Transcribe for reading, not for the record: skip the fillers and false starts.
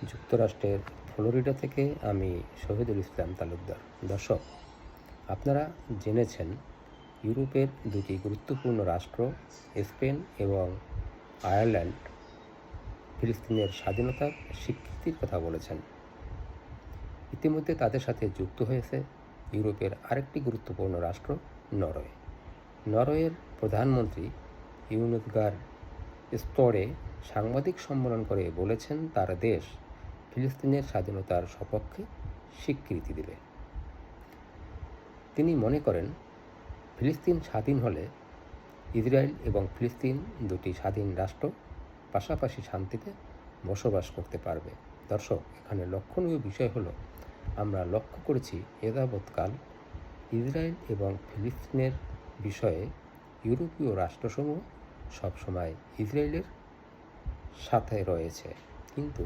যুক্তরাষ্ট্রের ফ্লোরিডা থেকে আমি শহীদুল ইসলাম তালুকদার। দর্শক, আপনারা জেনেছেন ইউরোপের দুটি গুরুত্বপূর্ণ রাষ্ট্র স্পেন এবং আয়ারল্যান্ড ফিলিস্তিনের স্বাধীনতার স্বীকৃতির কথা বলেছেন। ইতিমধ্যে তাদের সাথে যুক্ত হয়েছে ইউরোপের আরেকটি গুরুত্বপূর্ণ রাষ্ট্র নরওয়ে। নরওয়ের প্রধানমন্ত্রী ইউনসগার্ড স্তরে সাংবাদিক সম্মেলন করে বলেছেন তার দেশ ফিলিস্তিনের স্বাধীনতার সপক্ষে স্বীকৃতি দেবে। তিনি মনে করেন ফিলিস্তিন স্বাধীন হলে ইসরায়েল এবং ফিলিস্তিন দুটি স্বাধীন রাষ্ট্র পাশাপাশি শান্তিতে বসবাস করতে পারবে। দর্শক, এখানে লক্ষণীয় বিষয় হলো আমরা লক্ষ্য করেছি এযাবৎকাল ইসরায়েল এবং ফিলিস্তিনের বিষয়ে ইউরোপীয় রাষ্ট্রসমূহ সবসময় ইসরায়েলের সাথে রয়েছে, কিন্তু